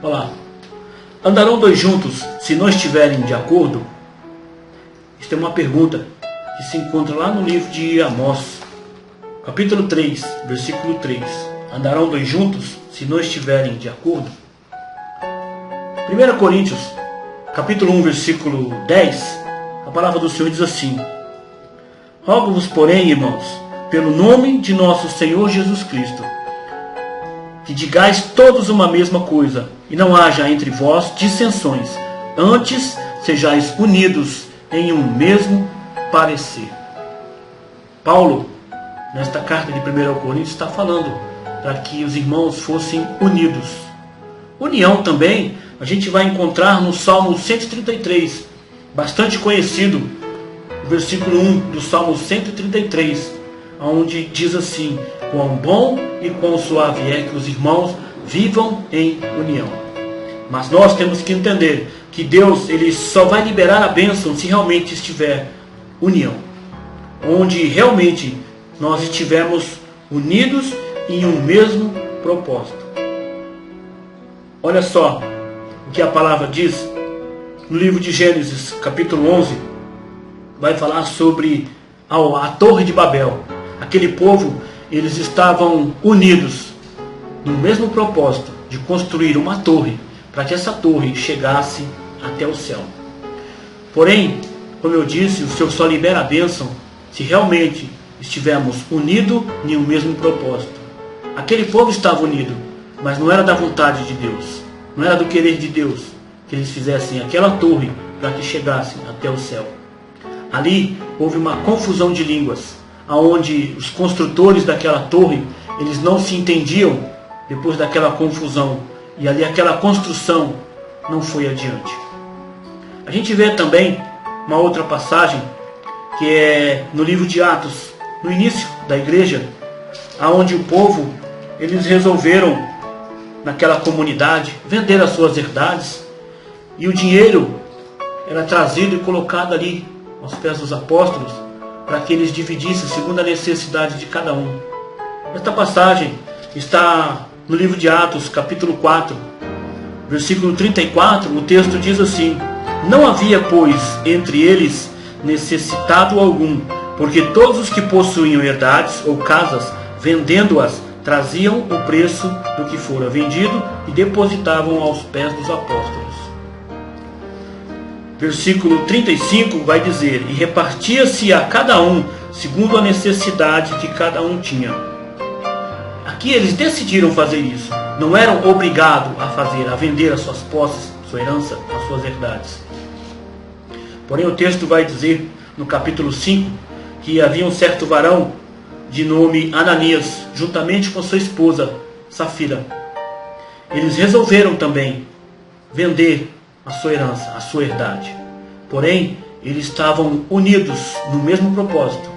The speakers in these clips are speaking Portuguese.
Olha lá. Andarão dois juntos se não estiverem de acordo? Isto é uma pergunta que se encontra lá no livro de Amós, capítulo 3, versículo 3. Andarão dois juntos se não estiverem de acordo? 1 Coríntios, capítulo 1, versículo 10, a palavra do Senhor diz assim: Rogo-vos, porém, irmãos, pelo nome de nosso Senhor Jesus Cristo, que digais todos uma mesma coisa, e não haja entre vós dissensões, antes sejais unidos em um mesmo parecer. Paulo, nesta carta de 1 Coríntios, está falando para que os irmãos fossem unidos. União também a gente vai encontrar no Salmo 133, bastante conhecido, o versículo 1 do Salmo 133, onde diz assim: quão bom e quão suave é que os irmãos vivam em união. Mas nós temos que entender que Deus, ele só vai liberar a bênção se realmente estiver união, onde realmente nós estivermos unidos em um mesmo propósito. Olha só o que a palavra diz no livro de Gênesis, capítulo 11, vai falar sobre a Torre de Babel. Aquele povo, eles estavam unidos no mesmo propósito de construir uma torre, para que essa torre chegasse até o céu. Porém, como eu disse, o Senhor só libera a bênção se realmente estivermos unidos em um mesmo propósito. Aquele povo estava unido, mas não era da vontade de Deus, não era do querer de Deus que eles fizessem aquela torre para que chegassem até o céu. Ali houve uma confusão de línguas, aonde os construtores daquela torre, eles não se entendiam depois daquela confusão, e ali aquela construção não foi adiante. A gente vê também uma outra passagem, que é no livro de Atos, no início da igreja, aonde o povo, eles resolveram, naquela comunidade, vender as suas herdades, e o dinheiro era trazido e colocado ali aos pés dos apóstolos, para que eles dividissem segundo a necessidade de cada um. Esta passagem está no livro de Atos, capítulo 4, versículo 34, o texto diz assim: não havia, pois, entre eles necessitado algum, porque todos os que possuíam herdades ou casas, vendendo-as, traziam o preço do que fora vendido e depositavam aos pés dos apóstolos. Versículo 35 vai dizer: e repartia-se a cada um segundo a necessidade que cada um tinha. Aqui eles decidiram fazer isso, não eram obrigados a fazer, a vender as suas posses, sua herança, as suas herdades. Porém o texto vai dizer no capítulo 5 que havia um certo varão de nome Ananias, juntamente com sua esposa Safira. Eles resolveram também vender a sua herança, a sua herdade. Porém, eles estavam unidos no mesmo propósito.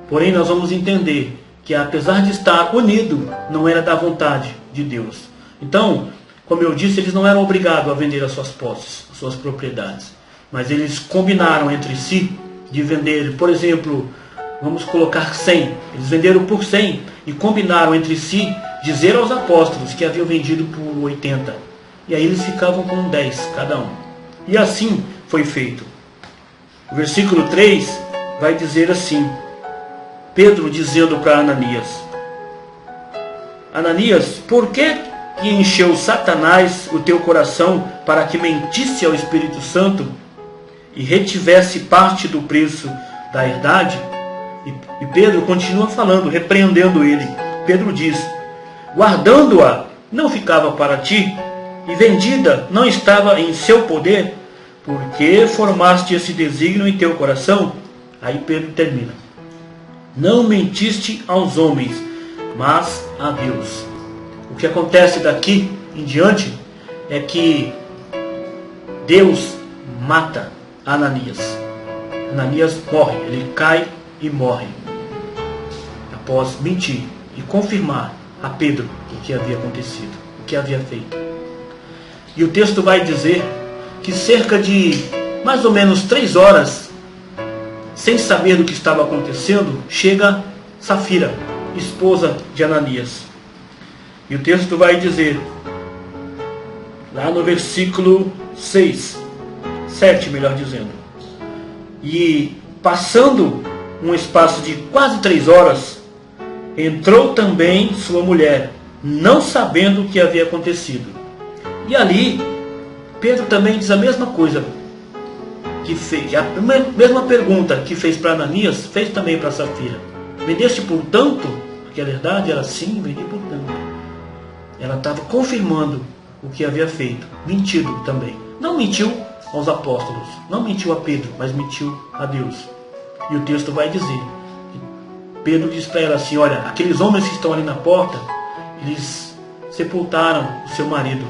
Porém, nós vamos entender que apesar de estar unido, não era da vontade de Deus. Então, como eu disse, eles não eram obrigados a vender as suas posses, as suas propriedades. Mas eles combinaram entre si de vender, por exemplo, vamos colocar 100. Eles venderam por 100 e combinaram entre si dizer aos apóstolos que haviam vendido por 80. E aí eles ficavam com 10 cada um. E assim foi feito. O versículo 3 vai dizer assim: Pedro dizendo para Ananias: Ananias, por que encheu Satanás o teu coração para que mentisse ao Espírito Santo e retivesse parte do preço da herdade? E Pedro continua falando, repreendendo ele. Pedro diz: guardando-a não ficava para ti, e vendida não estava em seu poder, porque formaste esse desígnio em teu coração? Aí Pedro termina: não mentiste aos homens, mas a Deus. O que acontece daqui em diante é que Deus mata Ananias. Ananias morre, ele cai e morre, após mentir e confirmar a Pedro o que havia acontecido, o que havia feito. E o texto vai dizer que cerca de mais ou menos 3 horas, sem saber do que estava acontecendo, chega Safira, esposa de Ananias. E o texto vai dizer lá no versículo 7, melhor dizendo. E passando um espaço de quase 3 horas, entrou também sua mulher, não sabendo o que havia acontecido. E ali, Pedro também diz a mesma coisa que fez, a mesma pergunta que fez para Ananias, fez também para Safira. Vendeste por tanto? Porque a verdade era sim, vendi por tanto. Ela estava confirmando o que havia feito, mentido também. Não mentiu aos apóstolos, não mentiu a Pedro, mas mentiu a Deus. E o texto vai dizer, Pedro diz para ela assim, olha, aqueles homens que estão ali na porta, eles sepultaram o seu marido.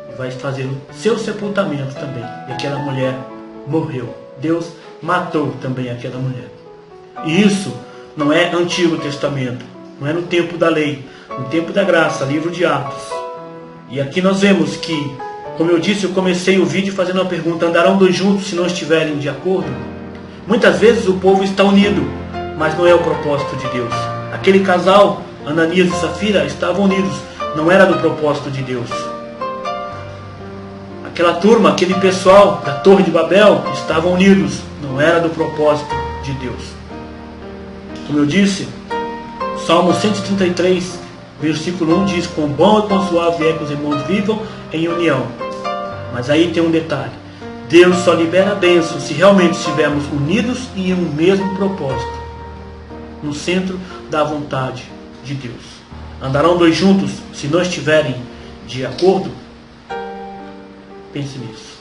E vai fazer o seu sepultamento também. E aquela mulher morreu. Deus matou também aquela mulher. E isso não é Antigo Testamento, não é no tempo da lei, no tempo da graça, livro de Atos. E aqui nós vemos que, como eu disse, eu comecei o vídeo fazendo uma pergunta, andarão dois juntos se não estiverem de acordo? Muitas vezes o povo está unido, mas não é o propósito de Deus. Aquele casal, Ananias e Safira, estavam unidos, não era do propósito de Deus. Aquela turma, aquele pessoal da Torre de Babel estavam unidos, não era do propósito de Deus. Como eu disse, Salmo 133, versículo 1 diz, quão bom e quão suave é que os irmãos vivam em união. Mas aí tem um detalhe, Deus só libera a bênção se realmente estivermos unidos em um mesmo propósito, no centro da vontade de Deus. Andarão dois juntos se não estiverem de acordo? Pense nisso.